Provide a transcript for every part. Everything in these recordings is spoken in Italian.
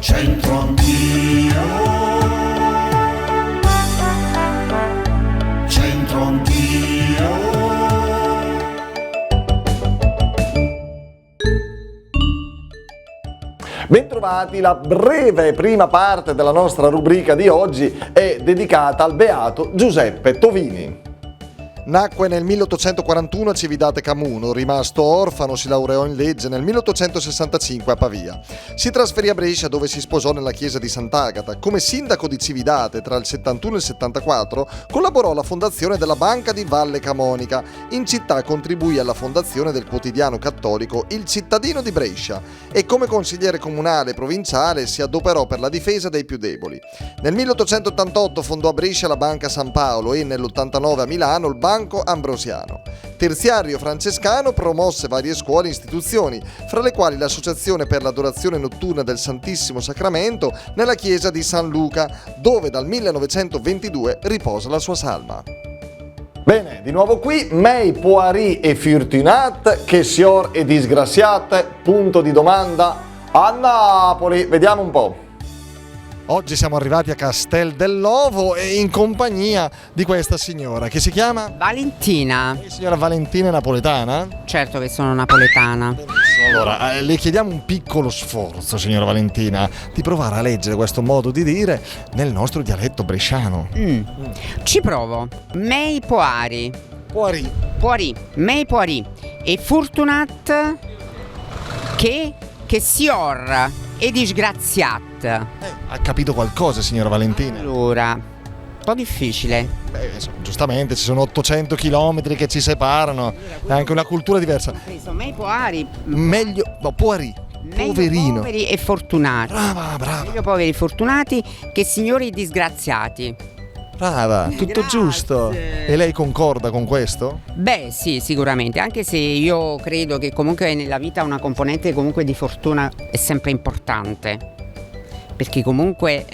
C'entro anch'io, c'entro anch'io. Bentrovati, la breve prima parte della nostra rubrica di oggi è dedicata al beato Giuseppe Tovini. Nacque nel 1841 a Cividate Camuno, rimasto orfano si laureò in legge nel 1865 a Pavia. Si trasferì a Brescia dove si sposò nella chiesa di Sant'Agata. Come sindaco di Cividate tra il 71 e il 74 collaborò alla fondazione della Banca di Valle Camonica. In città contribuì alla fondazione del quotidiano cattolico Il Cittadino di Brescia e come consigliere comunale e provinciale si adoperò per la difesa dei più deboli. Nel 1888 fondò a Brescia la Banca San Paolo e nell'89 a Milano il Banco Ambrosiano. Terziario francescano, promosse varie scuole e istituzioni, fra le quali l'Associazione per l'adorazione notturna del Santissimo Sacramento nella chiesa di San Luca, dove dal 1922 riposa la sua salma. Bene, di nuovo qui, Mei Poirì e Fortunat, che sior e disgraziate, punto di domanda, a Napoli, vediamo un po'. Oggi siamo arrivati a Castel dell'Ovo e in compagnia di questa signora che si chiama Valentina. Signora Valentina è napoletana? Certo che sono napoletana. Benissimo. Allora, le chiediamo un piccolo sforzo, signora Valentina, di provare a leggere questo modo di dire nel nostro dialetto bresciano. Ci provo. Mei Poari. Poirì. Mei Poari. E Fortunat che sior e disgraziat. Ha capito qualcosa, signora Valentina? Allora, un po' difficile. Giustamente, ci sono 800 chilometri che ci separano, è anche una cultura diversa. Mei Poari. Meglio, Poirì. Poverino. Poveri e fortunati. Brava. Meglio poveri e fortunati che signori disgraziati. Brava, tutto Grazie. Giusto. E lei concorda con questo? Beh sì, sicuramente, anche se io credo che comunque nella vita una componente comunque di fortuna è sempre importante. Perché comunque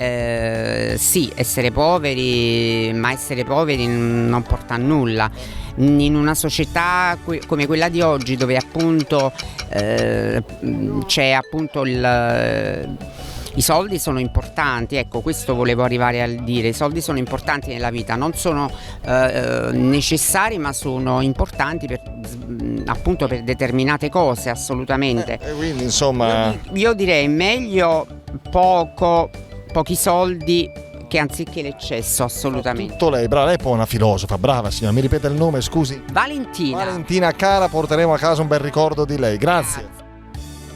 sì, essere poveri, ma essere poveri non porta a nulla. In una società come quella di oggi, dove appunto c'è appunto i soldi sono importanti, ecco, questo volevo arrivare a dire. I soldi sono importanti nella vita, non sono necessari, ma sono importanti appunto per determinate cose, assolutamente. Quindi insomma Io direi meglio pochi soldi che anziché l'eccesso, assolutamente. tutto lei, brava, lei è poi una filosofa, brava signora, mi ripete il nome, scusi? Valentina cara, porteremo a casa un bel ricordo di lei, grazie.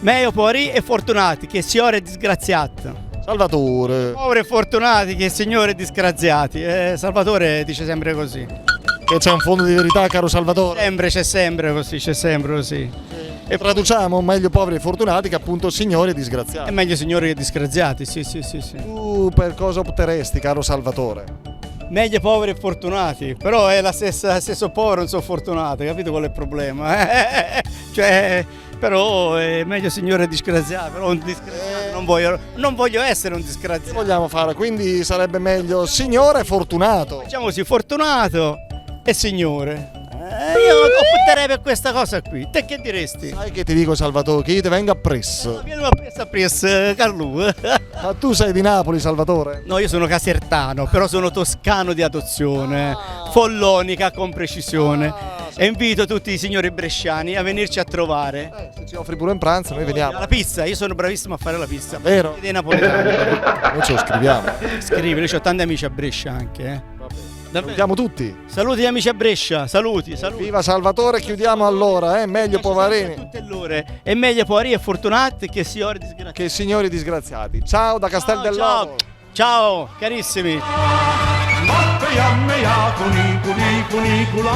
Meglio poveri e fortunati che signore disgraziato. Salvatore, Poveri e fortunati che signore disgraziati. Salvatore dice sempre così. che c'è un fondo di verità, caro Salvatore? C'è sempre così. E traduciamo meglio poveri e fortunati che appunto signori disgraziati. È meglio signori che disgraziati, sì. Tu per cosa opteresti, caro Salvatore? Meglio poveri e fortunati, però è se sono povero non sono fortunato, capito qual è il problema? Cioè, però è meglio signore disgraziato, però un disgraziato non voglio essere un Che disgraziato. vogliamo fare? Quindi sarebbe meglio signore fortunato. Facciamo così, fortunato e signore. Io opterei per questa cosa qui. Te che diresti? Sai che ti dico, Salvatore, che io ti venga appresso. Vieni appresso, Carlo. Ma tu sei di Napoli, Salvatore? No, io sono casertano, però sono toscano di adozione, follonica con precisione. E invito tutti i signori bresciani a venirci a trovare. Se ci offri pure un pranzo, noi vediamo. La pizza, io sono bravissimo a fare la pizza. Vero? Dei napoletani. Noi ce lo scriviamo. Scrivi, io ho tanti amici a Brescia anche. Salutiamo tutti. Saluti gli amici a Brescia, saluti. Viva Salvatore, chiudiamo allora, meglio poverini Tutte l'ore. E meglio poveri e fortunati che signori disgraziati. che signori disgraziati. Ciao da Castel dell'Ovo. Ciao, carissimi. Matte jamme ja kunikula.